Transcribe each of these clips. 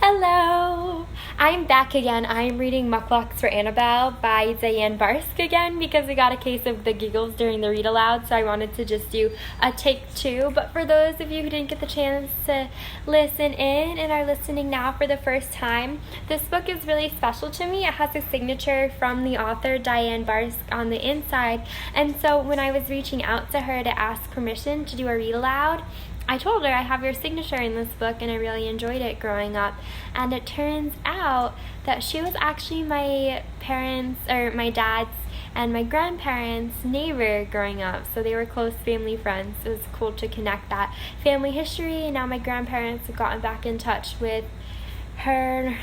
Hello! I'm back again. I'm reading Mukluks for Annabelle by Dianne Barske again because we got a case of the giggles during the read aloud, so I wanted to just do a take two. But for those of you who didn't get the chance to listen in and are listening now for the first time, this book is really special to me. It has a signature from the author Dianne Barske on the inside, and so when I was reaching out to her to ask permission to do a read aloud, I told her I have your signature in this book and I really enjoyed it growing up. And it turns out that she was actually my parents, or my dad's and my grandparents' neighbor growing up. So they were close family friends. It was cool to connect that family history, and now my grandparents have gotten back in touch with her and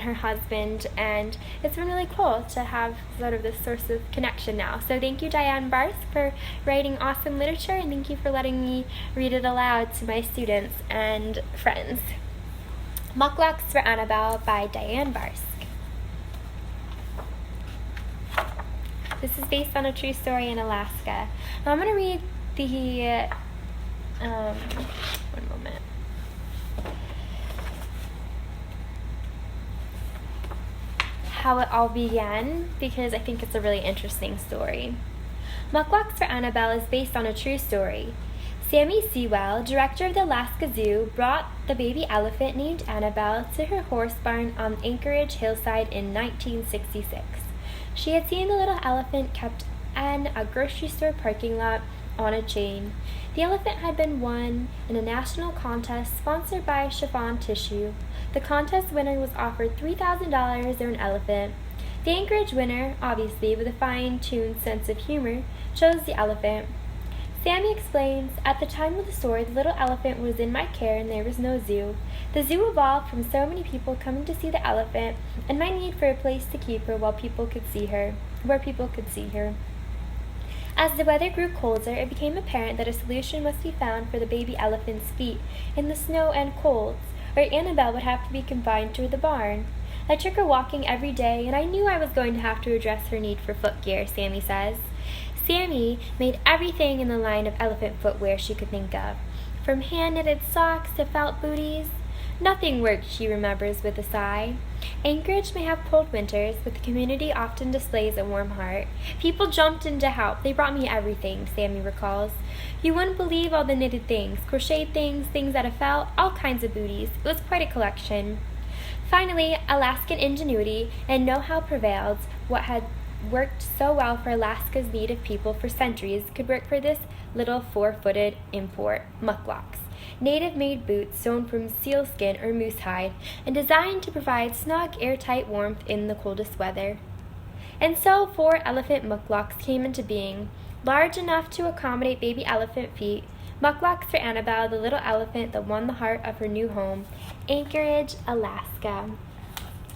her husband, and it's been really cool to have sort of this source of connection now. So thank you, Dianne Barske, for writing awesome literature, and thank you for letting me read it aloud to my students and friends. Mukluks for Annabelle by Dianne Barske. This is based on a true story in Alaska. Now I'm going to read the one moment. How it all began, because I think it's a really interesting story. Mukluks for Annabelle is based on a true story. Sammy Sewell, director of the Alaska Zoo, brought the baby elephant named Annabelle to her horse barn on Anchorage hillside in 1966. She had seen the little elephant kept in a grocery store parking lot on a chain. The elephant had been won in a national contest sponsored by Chiffon Tissue. The contest winner was offered $3,000 or an elephant. The Anchorage winner, obviously with a fine-tuned sense of humor, chose the elephant. Sammy explains, "At the time of the story, the little elephant was in my care and there was no zoo. The zoo evolved from so many people coming to see the elephant and my need for a place to keep her where people could see her. As the weather grew colder, it became apparent that a solution must be found for the baby elephant's feet in the snow and colds, or Annabelle would have to be confined to the barn. I took her walking every day, and I knew I was going to have to address her need for footgear," Sammy says. Sammy made everything in the line of elephant footwear she could think of, from hand-knitted socks to felt booties. Nothing worked, she remembers with a sigh. Anchorage may have cold winters, but the community often displays a warm heart. People jumped in to help. They brought me everything, Sammy recalls. You wouldn't believe all the knitted things, crocheted things, things out of felt, all kinds of booties. It was quite a collection. Finally, Alaskan ingenuity and know-how prevailed. What had worked so well for Alaska's native people for centuries could work for this little four-footed import, Mukluks. Native-made boots sewn from sealskin or moose hide and designed to provide snug, airtight warmth in the coldest weather. And so 4 elephant Mukluks came into being, large enough to accommodate baby elephant feet. Mukluks for Annabelle, the little elephant that won the heart of her new home, Anchorage, Alaska.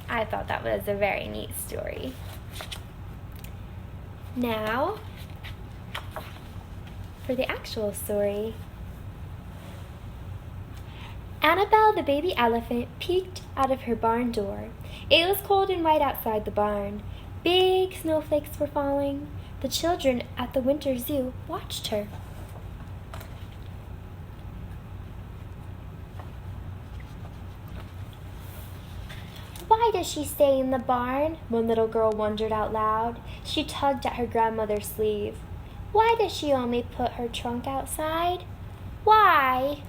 I thought that was a very neat story. Now, for the actual story. Annabelle, the baby elephant, peeked out of her barn door. It was cold and white outside the barn. Big snowflakes were falling. The children at the winter zoo watched her. "Why does she stay in the barn?" one little girl wondered out loud. She tugged at her grandmother's sleeve. "Why does she only put her trunk outside? Why?"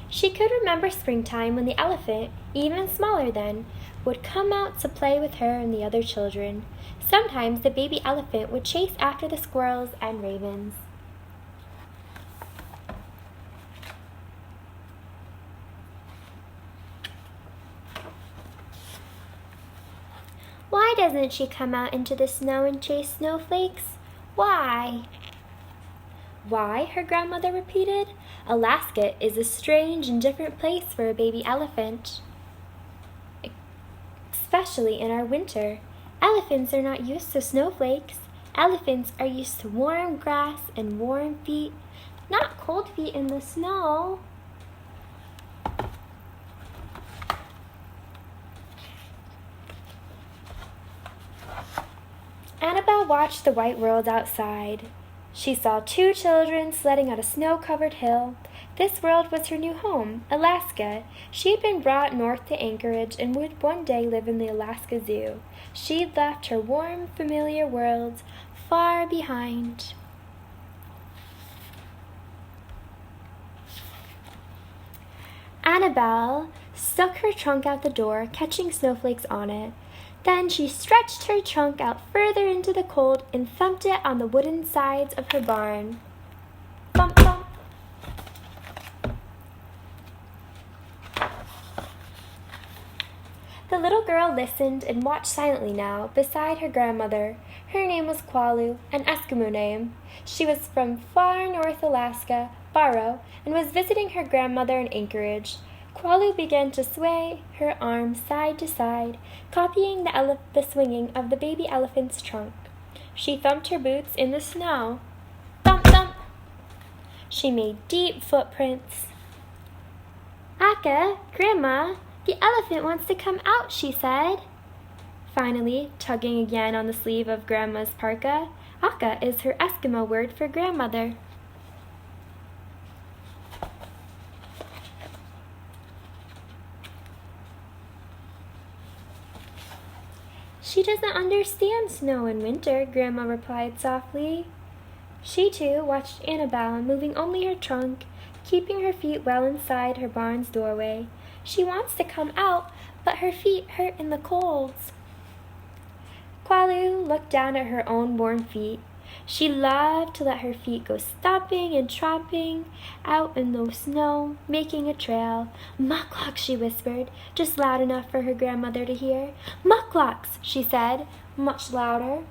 She could remember springtime when the elephant, even smaller then, would come out to play with her and the other children. Sometimes the baby elephant would chase after the squirrels and ravens. "Why doesn't she come out into the snow and chase snowflakes? Why?" "Why?" her grandmother repeated. "Alaska is a strange and different place for a baby elephant, especially in our winter. Elephants are not used to snowflakes. Elephants are used to warm grass and warm feet, not cold feet in the snow." Annabelle watched the white world outside. She saw 2 children sledding on a snow-covered hill. This world was her new home, Alaska. She had been brought north to Anchorage and would one day live in the Alaska Zoo. She'd left her warm, familiar world far behind. Annabelle stuck her trunk out the door, catching snowflakes on it. Then she stretched her trunk out further into the cold and thumped it on the wooden sides of her barn. Bump, bump. The little girl listened and watched silently now beside her grandmother. Her name was Qualu, an Eskimo name. She was from far north Alaska, Barrow, and was visiting her grandmother in Anchorage. Qualu began to sway her arms side to side, copying the swinging of the baby elephant's trunk. She thumped her boots in the snow. Thump, thump! She made deep footprints. "Akka, Grandma, the elephant wants to come out," she said. Finally, tugging again on the sleeve of Grandma's parka. Akka is her Eskimo word for grandmother. "She doesn't understand snow and winter," Grandma replied softly. She too watched Annabelle, moving only her trunk, keeping her feet well inside her barn's doorway. "She wants to come out, but her feet hurt in the cold." Qualu looked down at her own worn feet. She loved to let her feet go stomping and tromping out in the snow, making a trail. "Mukluks," she whispered, just loud enough for her grandmother to hear. "Mukluks," she said, much louder.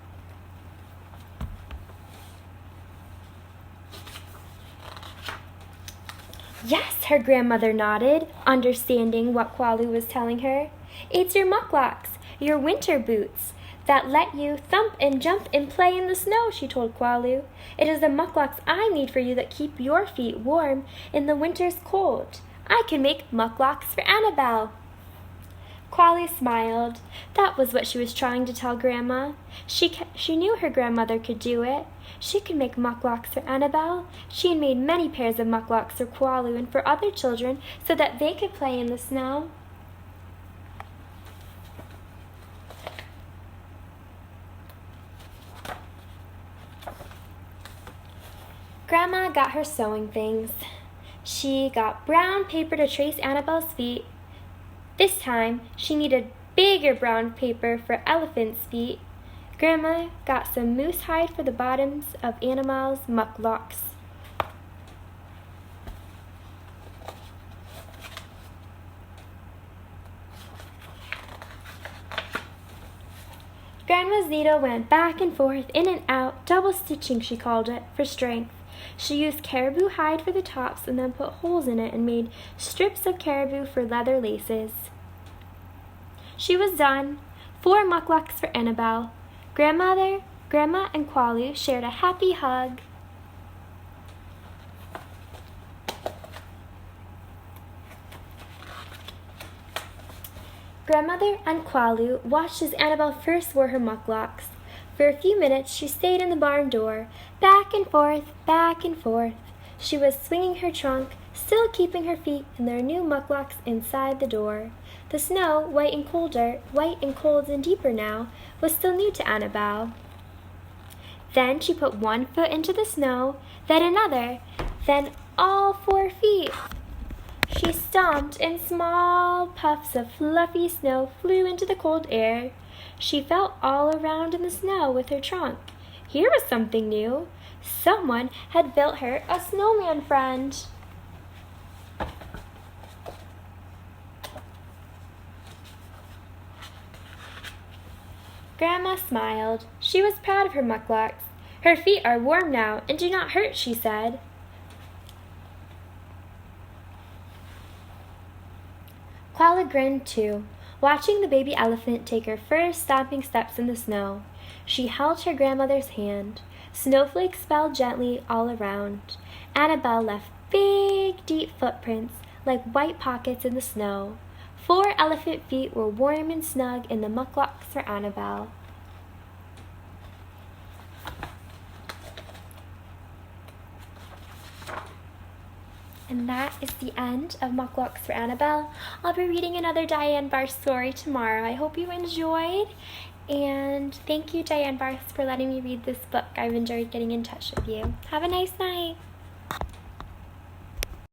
"Yes," her grandmother nodded, understanding what Qualu was telling her. "It's your mukluks, your winter boots, that let you thump and jump and play in the snow," she told Qualu. "It is the mukluks I made for you that keep your feet warm in the winter's cold. I can make mukluks for Annabelle." Qualu smiled. That was what she was trying to tell Grandma. She knew her grandmother could do it. She could make mukluks for Annabelle. She had made many pairs of mukluks for Qualu and for other children so that they could play in the snow. Grandma got her sewing things. She got brown paper to trace Annabelle's feet. This time, she needed bigger brown paper for elephant's feet. Grandma got some moose hide for the bottoms of Annabelle's mukluks. Grandma's needle went back and forth, in and out, double stitching she called it, for strength. She used caribou hide for the tops and then put holes in it and made strips of caribou for leather laces. She was done. 4 mukluks for Annabelle. Grandma, and Qualu shared a happy hug. Grandmother and Qualu watched as Annabelle first wore her mukluks. For a few minutes she stayed in the barn door, back and forth, back and forth. She was swinging her trunk, still keeping her feet in their new mukluks inside the door. The snow, white and cold and deeper now, was still new to Annabelle. Then she put one foot into the snow, then another, then all 4 feet. She stomped, and small puffs of fluffy snow flew into the cold air. She felt all around in the snow with her trunk. Here was something new. Someone had built her a snowman friend. Grandma smiled. She was proud of her mukluks. "Her feet are warm now and do not hurt," she said. Qualu grinned too, watching the baby elephant take her first stomping steps in the snow. She held her grandmother's hand. Snowflakes fell gently all around. Annabelle left big, deep footprints like white pockets in the snow. 4 elephant feet were warm and snug in the mukluks for Annabelle. And that is the end of Mukluks for Annabelle. I'll be reading another Dianne Barske story tomorrow. I hope you enjoyed. And thank you, Dianne Barske, for letting me read this book. I've enjoyed getting in touch with you. Have a nice night.